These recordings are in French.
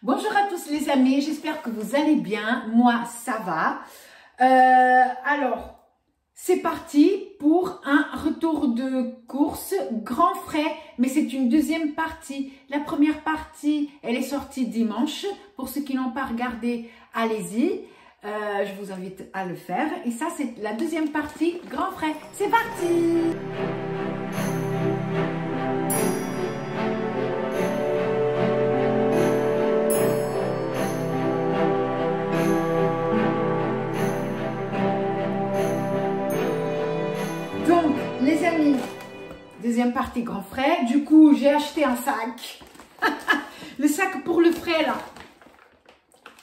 Bonjour à tous les amis, j'espère que vous allez bien. Moi, ça va. Alors, c'est parti pour un retour de course grand frais, mais c'est une deuxième partie. La première partie, elle est sortie dimanche. Pour ceux qui n'ont pas regardé, allez-y. Je vous invite à le faire. Et ça, c'est la deuxième partie grand frais. C'est parti! Donc, les amis, deuxième partie grand frais. Du coup, j'ai acheté un sac. Le sac pour le frais, là.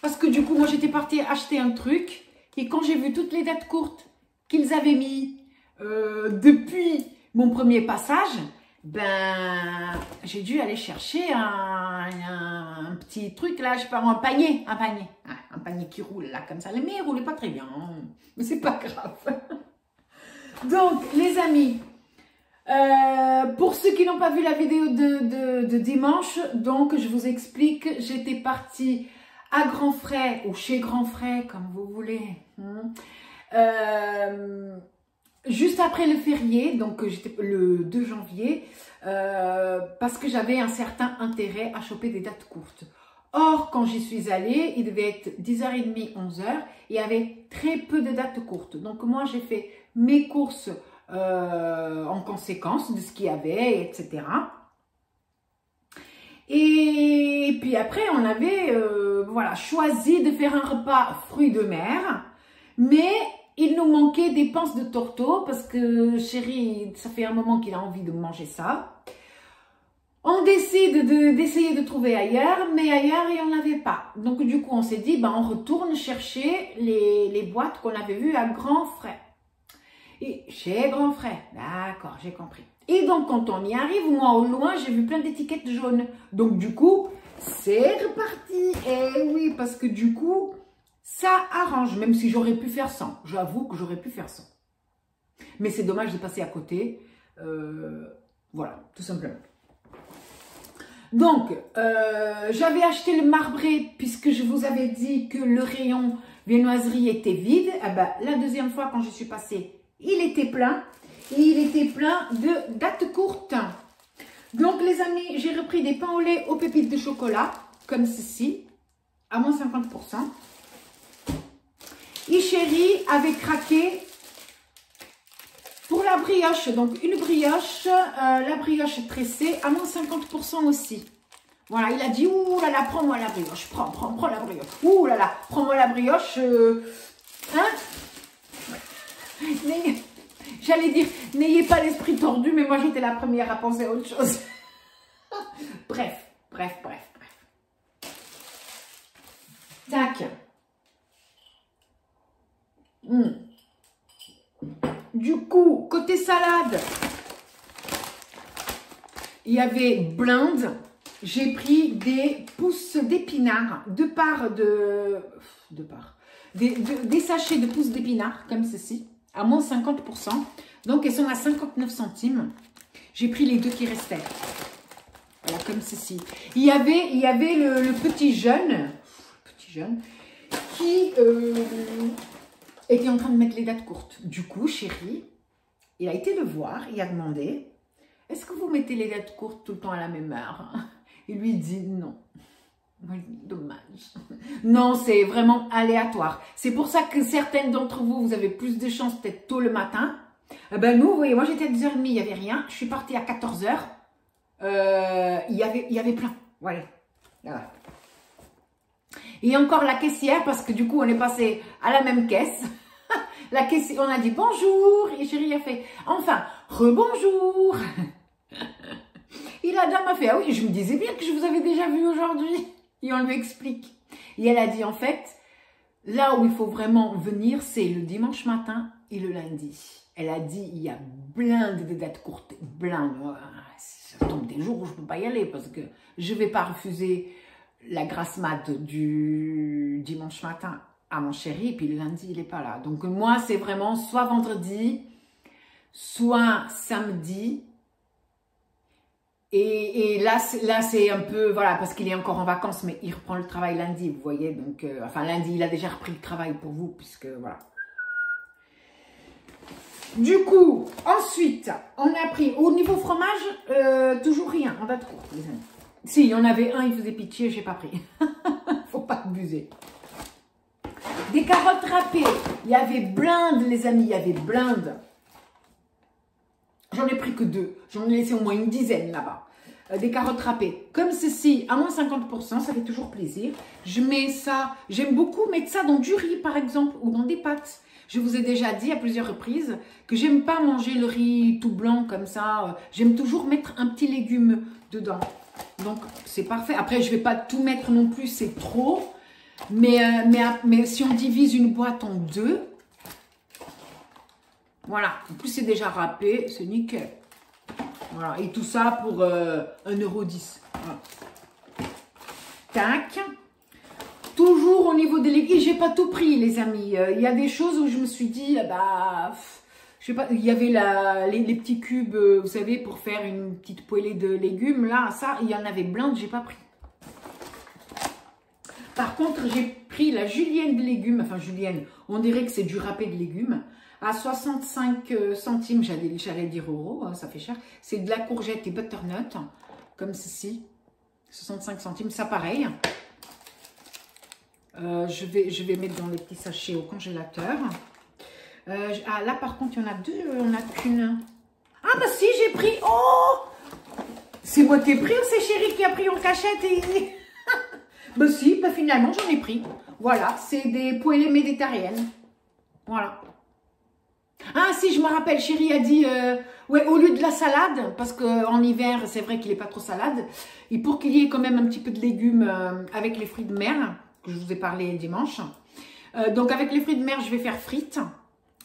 Parce que du coup, moi, j'étais partie acheter un truc. Et quand j'ai vu toutes les dates courtes qu'ils avaient mis depuis mon premier passage, ben, j'ai dû aller chercher un petit truc, là, je sais pas, un panier. Un panier qui roule, là, comme ça. Mais il roulait pas très bien. Mais c'est pas grave. Donc, les amis, pour ceux qui n'ont pas vu la vidéo de dimanche, donc je vous explique, j'étais partie à Grand Frais ou chez Grand Frais, comme vous voulez, juste après le férié, donc j'étais le 2 janvier, parce que j'avais un certain intérêt à choper des dates courtes. Or, quand j'y suis allée, il devait être 10h30, 11h, et il y avait très peu de dates courtes. Donc moi, j'ai fait mes courses en conséquence de ce qu'il y avait, etc. Et puis après, on avait voilà, choisi de faire un repas fruits de mer, mais il nous manquait des panses de tourteau parce que chéri, ça fait un moment qu'il a envie de manger ça. On décide d'essayer de trouver ailleurs, mais ailleurs, il n'y en avait pas. Donc, du coup, on s'est dit, ben, on retourne chercher les boîtes qu'on avait vues à Grand Frais. Et chez Grand Frais, d'accord, j'ai compris. Et donc, quand on y arrive, moi, au loin, j'ai vu plein d'étiquettes jaunes. Donc, du coup, c'est reparti. Et oui, parce que du coup, ça arrange, même si j'aurais pu faire sans. J'avoue que j'aurais pu faire sans. Mais c'est dommage de passer à côté. Voilà, tout simplement. Donc, j'avais acheté le marbré puisque je vous avais dit que le rayon viennoiserie était vide. Ah ben, la deuxième fois, quand je suis passée, il était plein. Et il était plein de dates courtes. Donc, les amis, j'ai repris des pains au lait aux pépites de chocolat, comme ceci, à moins 50%. Et chéri avait craqué pour la brioche. Donc, une brioche, la brioche tressée, à moins 50% aussi. Voilà, il a dit, ouh là là, prends-moi la brioche, prends la brioche. Ouh là là, prends-moi la brioche. Hein? Mais, j'allais dire, n'ayez pas l'esprit tordu, mais moi j'étais la première à penser à autre chose. Bref. Tac. Du coup, côté salade, il y avait blinde. J'ai pris des pousses d'épinards, des sachets de pousses d'épinards, comme ceci, à moins 50%. Donc, elles sont à 59 centimes. J'ai pris les deux qui restaient. Voilà, comme ceci. Il y avait le petit jeune qui était en train de mettre les dates courtes. Du coup, chéri, il a été le voir, il a demandé, est-ce que vous mettez les dates courtes tout le temps à la même heure? Il lui dit non. Dommage. Non, c'est vraiment aléatoire. C'est pour ça que certaines d'entre vous, vous avez plus de chance peut-être tôt le matin. Ben nous, vous voyez, moi j'étais à 10h30, il n'y avait rien. Je suis partie à 14h. Il y avait plein. Voilà. Et encore la caissière, parce que du coup, on est passé à la même caisse. La caissière, on a dit bonjour. Et chérie a fait, enfin, rebonjour. Et la dame a fait, ah oui, je me disais bien que je vous avais déjà vu aujourd'hui. Et on lui explique. Et elle a dit, en fait, là où il faut vraiment venir, c'est le dimanche matin et le lundi. Elle a dit, il y a plein de dates courtes, plein. Ça tombe des jours où je ne peux pas y aller parce que je ne vais pas refuser la grasse mat du dimanche matin à mon chéri. Et puis le lundi, il n'est pas là. Donc moi, c'est vraiment soit vendredi, soit samedi. Et là, c'est un peu, voilà, parce qu'il est encore en vacances, mais il reprend le travail lundi, vous voyez. Donc, enfin, lundi, il a déjà repris le travail pour vous, puisque, voilà. Du coup, ensuite, on a pris, au niveau fromage, toujours rien, en date courte, les amis. Si, il y en avait un, il faisait pitié, j'ai pas pris. Faut pas abuser. Des carottes râpées, il y avait blinde, les amis, il y avait blinde. J'en ai pris que 2. J'en ai laissé au moins une dizaine là-bas. Des carottes râpées. Comme ceci, à moins 50%, ça fait toujours plaisir. Je mets ça, j'aime beaucoup mettre ça dans du riz par exemple, ou dans des pâtes. Je vous ai déjà dit à plusieurs reprises que j'aime pas manger le riz tout blanc comme ça. J'aime toujours mettre un petit légume dedans. Donc, c'est parfait. Après, je vais pas tout mettre non plus, c'est trop. Mais si on divise une boîte en 2, voilà. En plus, c'est déjà râpé, c'est nickel. Voilà. Et tout ça pour 1,10 €. Voilà. Tac. Toujours au niveau des légumes, j'ai pas tout pris, les amis. Il y a des choses où je me suis dit, bah, je sais pas, il y avait les petits cubes, vous savez, pour faire une petite poêlée de légumes. Là, ça, il y en avait blinde, j'ai pas pris. Par contre, j'ai pris la julienne de légumes, enfin julienne, on dirait que c'est du râpé de légumes, à 65 centimes, j'allais dire euros, hein, ça fait cher. C'est de la courgette et butternut, comme ceci, 65 centimes, ça pareil. Je vais mettre dans les petits sachets au congélateur. Ah, là, par contre, il y en a 2, on n'a qu'une. Ah, bah si, j'ai pris, oh, c'est moi qui ai pris ou c'est Chéri qui a pris en cachette et... Bah si, bah finalement j'en ai pris. Voilà, c'est des poêlées méditerranéennes. Voilà. Ah si, je me rappelle, Chéri a dit, ouais, au lieu de la salade, parce qu'en hiver, c'est vrai qu'il n'est pas trop salade, et pour qu'il y ait quand même un petit peu de légumes avec les fruits de mer, que je vous ai parlé dimanche. Donc avec les fruits de mer, je vais faire frites.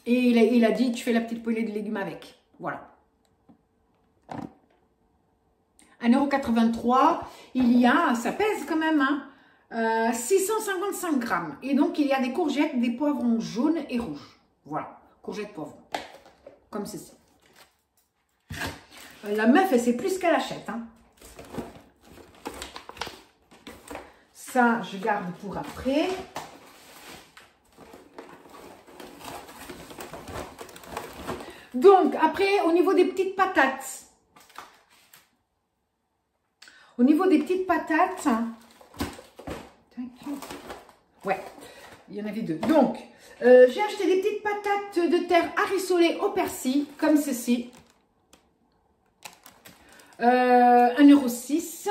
Et il a dit, tu fais la petite poêlée de légumes avec. Voilà. 1,83 €. Il y a, ça pèse quand même, hein. 655 grammes. Et donc, il y a des courgettes, des poivrons jaunes et rouges. Voilà, courgettes, poivrons. Comme ceci. La meuf, elle sait plus qu'elle achète. Hein. Ça, je garde pour après. Donc, après, au niveau des petites patates. Au niveau des petites patates... Ouais, il y en avait 2. Donc, j'ai acheté des petites patates de terre rissolées au persil, comme ceci. 1,06 €.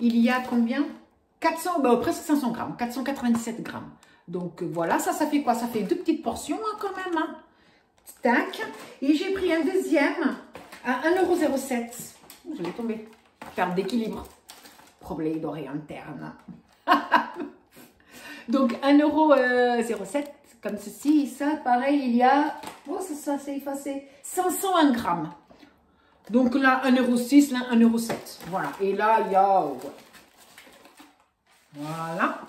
Il y a combien? 400, bah, presque 500 grammes, 497 grammes. Donc, voilà, ça fait quoi? Ça fait 2 petites portions, hein, quand même. Hein. Tac. Et j'ai pris un deuxième à 1,07 €. Je l'ai tombé. Perte d'équilibre. Problème d'oreille interne. Donc 1,07 €, comme ceci. Ça, pareil, il y a... Oh, ça, c'est effacé. 501 grammes. Donc là, 1,06 €, là, 1,07 €. Voilà. Et là, il y a... Voilà.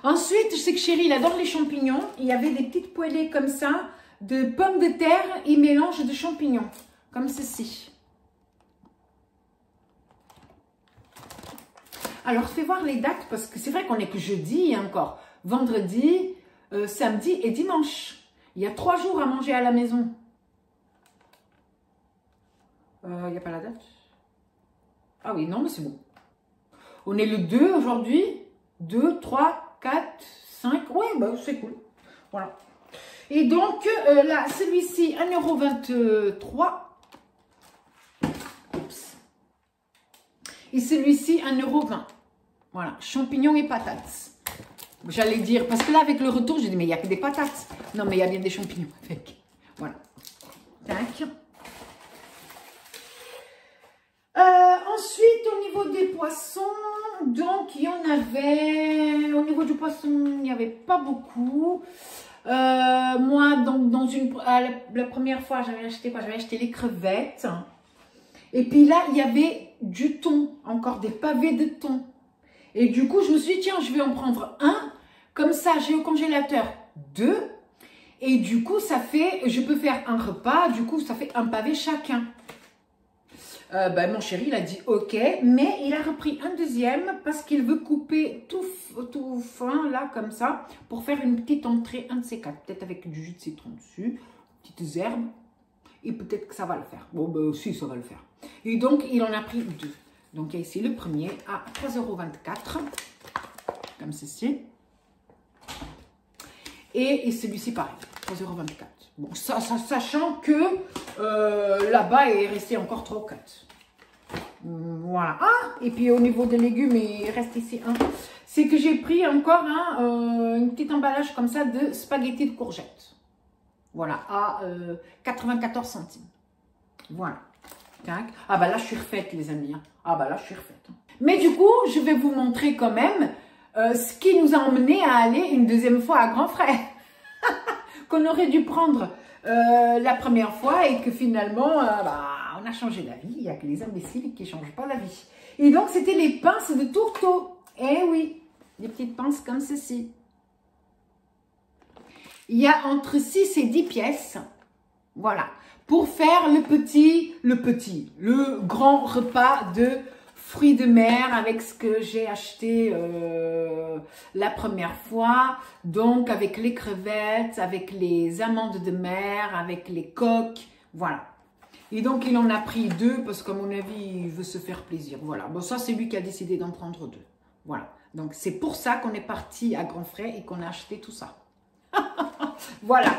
Ensuite, je sais que Chéri, il adore les champignons. Il y avait des petites poêlées comme ça, de pommes de terre et mélange de champignons. Comme ceci. Alors, fais voir les dates, parce que c'est vrai qu'on n'est que jeudi encore. Vendredi, samedi et dimanche. Il y a 3 jours à manger à la maison. Il n'y a pas la date? Ah oui, non, mais c'est bon. On est le 2 aujourd'hui. 2, 3, 4, 5. Oui, bah, c'est cool. Voilà. Et donc, là, celui-ci, 1,23 €. Oups. Et celui-ci, 1,20 €. Voilà, champignons et patates. J'allais dire, parce que là, avec le retour, j'ai dit, mais il n'y a que des patates. Non, mais il y a bien des champignons avec. Voilà. Tac. Ensuite, au niveau des poissons, donc, il y en avait... Au niveau du poisson, il n'y avait pas beaucoup. Moi, donc, la première fois, j'avais acheté quoi? J'avais acheté les crevettes. Et puis là, il y avait du thon, encore des pavés de thon. Et du coup, je me suis dit, tiens, je vais en prendre un. Comme ça, j'ai au congélateur 2. Et du coup, ça fait, je peux faire un repas. Du coup, ça fait un pavé chacun. Ben, mon chéri, il a dit ok, mais il a repris un deuxième parce qu'il veut couper tout fin, là, comme ça, pour faire une petite entrée, un de ces quatre, peut-être avec du jus de citron dessus, petites herbes, et peut-être que ça va le faire. Bon, ben, si, ça va le faire. Et donc, il en a pris deux. Donc, il y a ici le premier à 3,24 €, comme ceci. Et celui-ci, pareil, 3,24 €. Bon, ça, sachant que là-bas, il est resté encore 3 ou 4. Voilà. Ah, et puis au niveau des légumes, il reste ici un. C'est que j'ai pris encore une petite emballage comme ça de spaghettis de courgettes. Voilà, à 94 centimes. Voilà. Ah bah là, je suis refaite, les amis. Ah bah là, je suis refaite. Mais du coup, je vais vous montrer quand même ce qui nous a emmené à aller une deuxième fois à Grand Frais. Qu'on aurait dû prendre la première fois et que finalement, on a changé la vie. Il n'y a que les imbéciles qui ne changent pas la vie. Et donc, c'était les pinces de tourteau. Eh oui, des petites pinces comme ceci. Il y a entre 6 et 10 pièces. Voilà. Pour faire le grand repas de fruits de mer avec ce que j'ai acheté la première fois. Donc, avec les crevettes, avec les amandes de mer, avec les coques. Voilà. Et donc, il en a pris deux parce qu'à mon avis, il veut se faire plaisir. Voilà. Bon, ça, c'est lui qui a décidé d'en prendre deux. Voilà. Donc, c'est pour ça qu'on est parti à Grand Frais et qu'on a acheté tout ça. Voilà.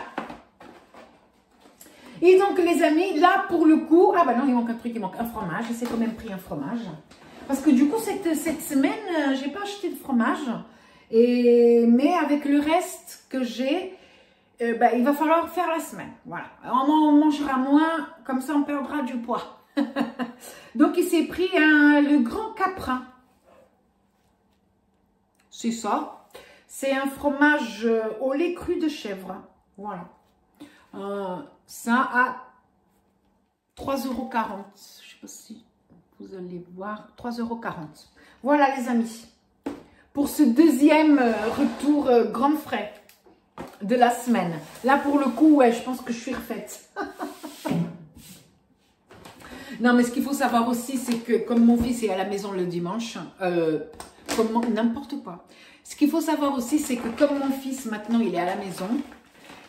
Et donc, les amis, là, pour le coup... Ah, bah non, il manque un truc, il manque un fromage. J'ai quand même pris un fromage. Parce que du coup, cette semaine, j'ai pas acheté de fromage. Mais avec le reste que j'ai, il va falloir faire la semaine. Voilà. On mangera moins, comme ça, on perdra du poids. Donc, il s'est pris le grand caprin. C'est ça. C'est un fromage au lait cru de chèvre. Voilà. Ça à 3,40 €. Je ne sais pas si vous allez voir. 3,40 €. Voilà les amis. Pour ce deuxième retour Grand Frais de la semaine. Là pour le coup, ouais, je pense que je suis refaite. Non mais ce qu'il faut savoir aussi, c'est que comme mon fils est à la maison le dimanche, n'importe quoi. Ce qu'il faut savoir aussi, c'est que comme mon fils maintenant il est à la maison,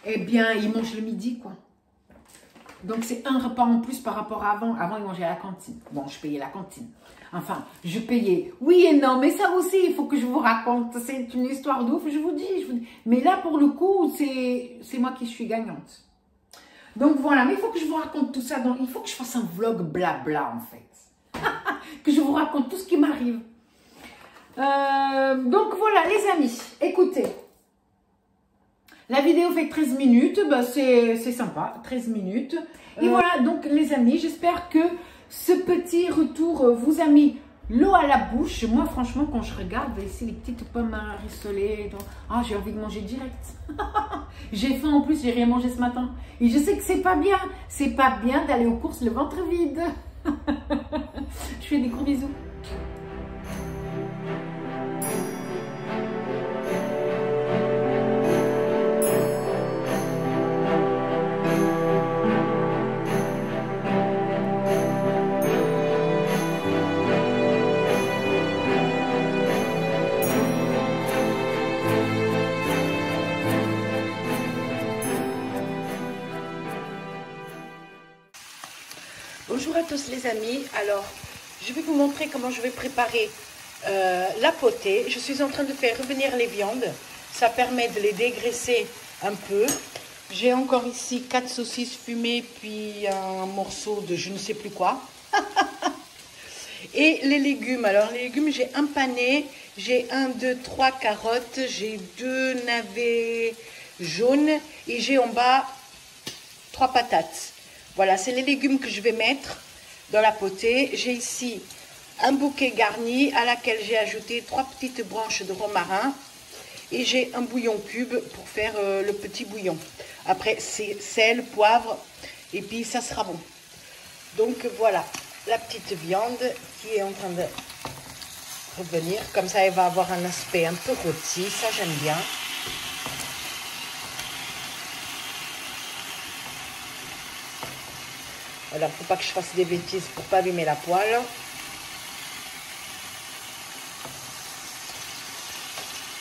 eh bien il mange le midi quoi. Donc, c'est un repas en plus par rapport à avant. Avant, il mangeait à la cantine. Bon, je payais la cantine. Enfin, je payais. Oui et non, mais ça aussi, il faut que je vous raconte. C'est une histoire d'ouf, je vous dis. Mais là, pour le coup, c'est moi qui suis gagnante. Donc, voilà. Mais il faut que je vous raconte tout ça. Il faut que je fasse un vlog blabla, en fait. Que je vous raconte tout ce qui m'arrive. Donc, voilà, les amis. Écoutez. La vidéo fait 13 minutes, c'est sympa, 13 minutes. Et voilà, donc les amis, j'espère que ce petit retour vous a mis l'eau à la bouche. Moi, franchement, quand je regarde ici les petites pommes rissolées, j'ai envie de manger direct. J'ai faim en plus, j'ai rien mangé ce matin. Et je sais que c'est pas bien. C'est pas bien d'aller aux courses le ventre vide. Je fais des gros bisous. Bonjour à tous les amis, alors je vais vous montrer comment je vais préparer la potée. Je suis en train de faire revenir les viandes, ça permet de les dégraisser un peu. J'ai encore ici 4 saucisses fumées puis un morceau de je ne sais plus quoi. Et les légumes, alors les légumes j'ai un pané, j'ai 1, 2, 3 carottes, j'ai 2 navets jaunes et j'ai en bas 3 patates. Voilà, c'est les légumes que je vais mettre dans la potée. J'ai ici un bouquet garni à laquelle j'ai ajouté 3 petites branches de romarin. Et j'ai un bouillon cube pour faire le petit bouillon. Après, c'est sel, poivre et puis ça sera bon. Donc voilà, la petite viande qui est en train de revenir. Comme ça, elle va avoir un aspect un peu rôti. Ça, j'aime bien. Alors, faut pas que je fasse des bêtises pour pas allumer la poêle.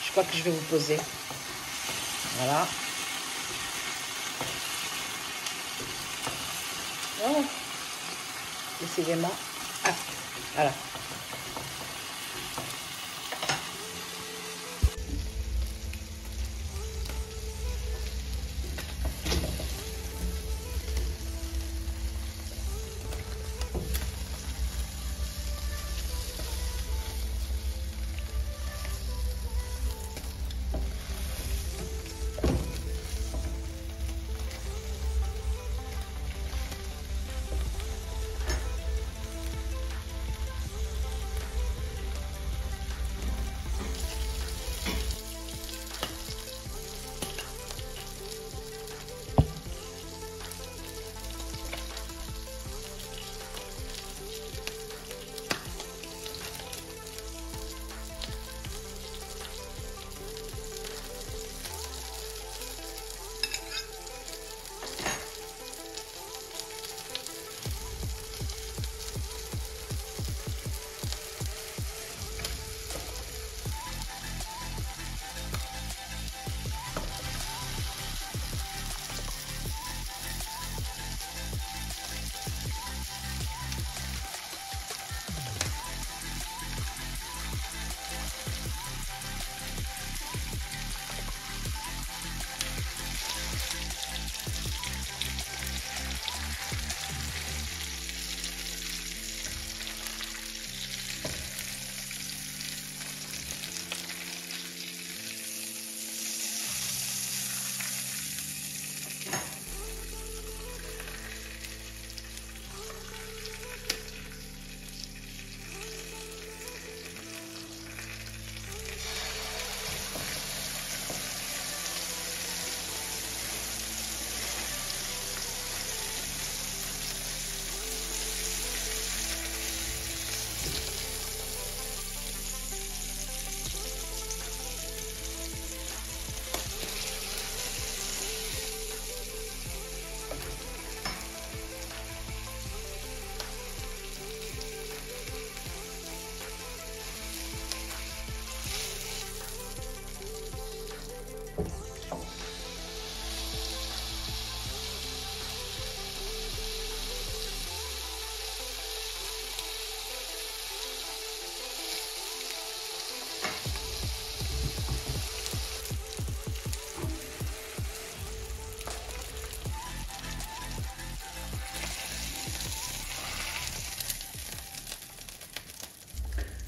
Je crois que je vais vous poser. Voilà. Oh. Décidément. Ah, voilà.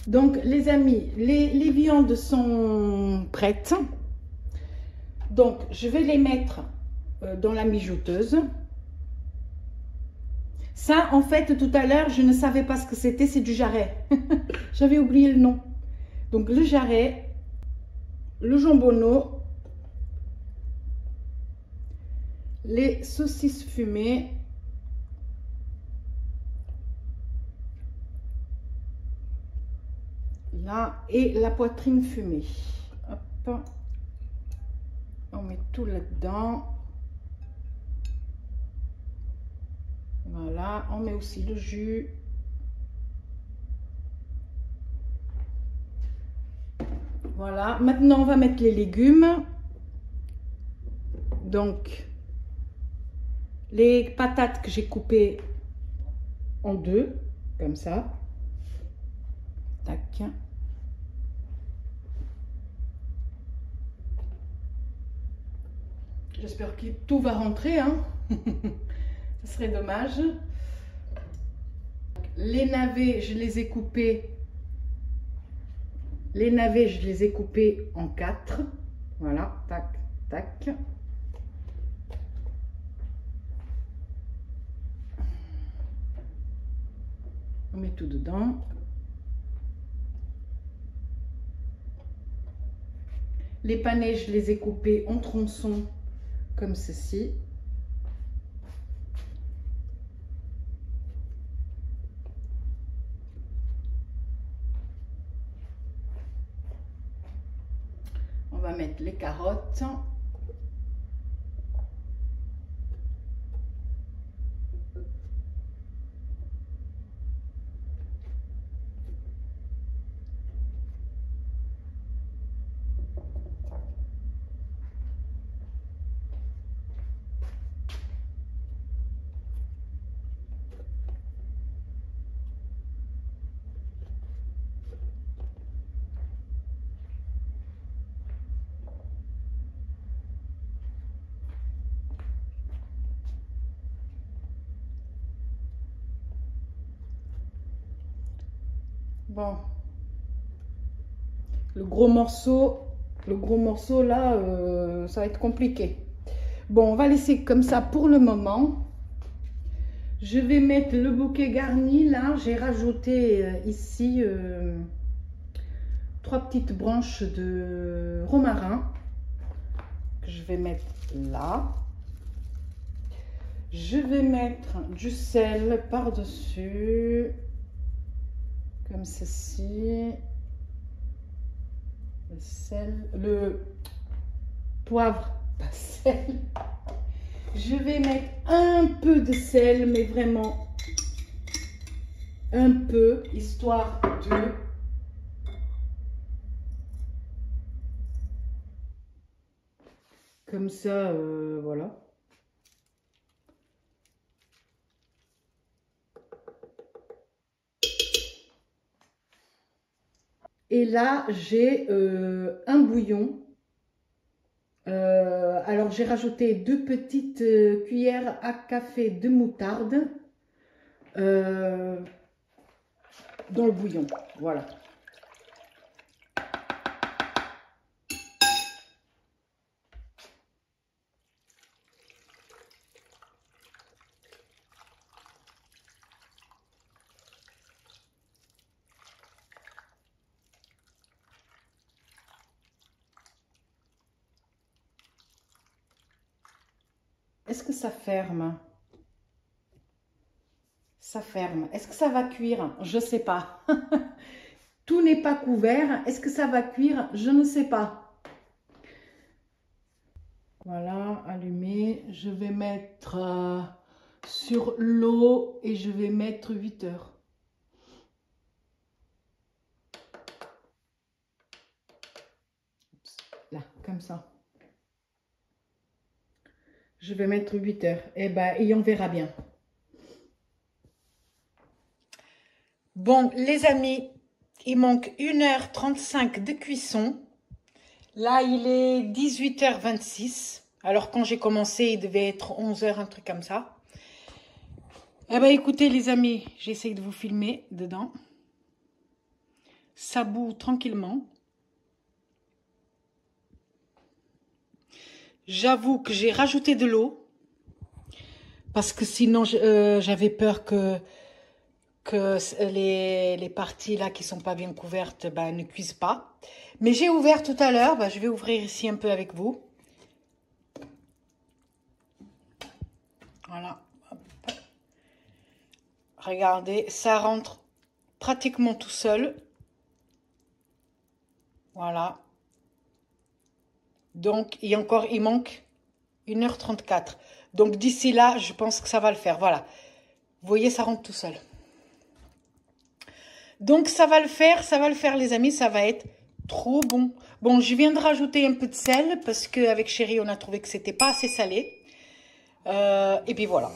Donc les amis, les viandes sont prêtes. Donc je vais les mettre dans la mijoteuse. Ça en fait tout à l'heure je ne savais pas ce que c'était, c'est du jarret. J'avais oublié le nom. Donc le jarret, le jambonneau, les saucisses fumées, là, et la poitrine fumée. Hop. On met tout là-dedans. Voilà, on met aussi le jus. Voilà, maintenant on va mettre les légumes. Donc, les patates que j'ai coupées en deux, comme ça. Tac. J'espère que tout va rentrer, hein. Ce serait dommage. Les navets, je les ai coupés. Les navets, je les ai coupés en 4. Voilà, tac, tac. On met tout dedans. Les panais, je les ai coupés en tronçons comme ceci. On va mettre les carottes. Bon. Le gros morceau là, ça va être compliqué. Bon, on va laisser comme ça pour le moment. Je vais mettre le bouquet garni là. J'ai rajouté ici 3 petites branches de romarin que je vais mettre là. Je vais mettre du sel par-dessus, comme ceci. Le sel, le poivre, pas sel. Je vais mettre un peu de sel, mais vraiment un peu, histoire de... Comme ça, voilà. Et là, j'ai un bouillon. Alors, j'ai rajouté 2 petites cuillères à café de moutarde dans le bouillon. Voilà. Est-ce que ça ferme? Ça ferme. Est-ce que ça va cuire? Je ne sais pas. Tout n'est pas couvert. Est-ce que ça va cuire? Je ne sais pas. Voilà, allumé. Je vais mettre sur l'eau et je vais mettre 8 heures. Là, comme ça. Je vais mettre 8 heures. Et on verra bien. Bon, les amis, il manque 1h35 de cuisson. Là, il est 18h26. Alors, quand j'ai commencé, il devait être 11h, un truc comme ça. Écoutez, les amis, j'essaye de vous filmer dedans. Ça bout tranquillement. J'avoue que j'ai rajouté de l'eau parce que sinon j'avais peur que les parties là qui sont pas bien couvertes ne cuisent pas. Mais j'ai ouvert tout à l'heure, je vais ouvrir ici un peu avec vous. Voilà. Hop. Regardez, ça rentre pratiquement tout seul. Voilà. Donc, il manque 1h34. Donc, d'ici là, je pense que ça va le faire. Voilà. Vous voyez, ça rentre tout seul. Donc, ça va le faire, les amis. Ça va être trop bon. Bon, je viens de rajouter un peu de sel parce qu'avec Chérie, on a trouvé que c'était pas assez salé. Et puis, voilà.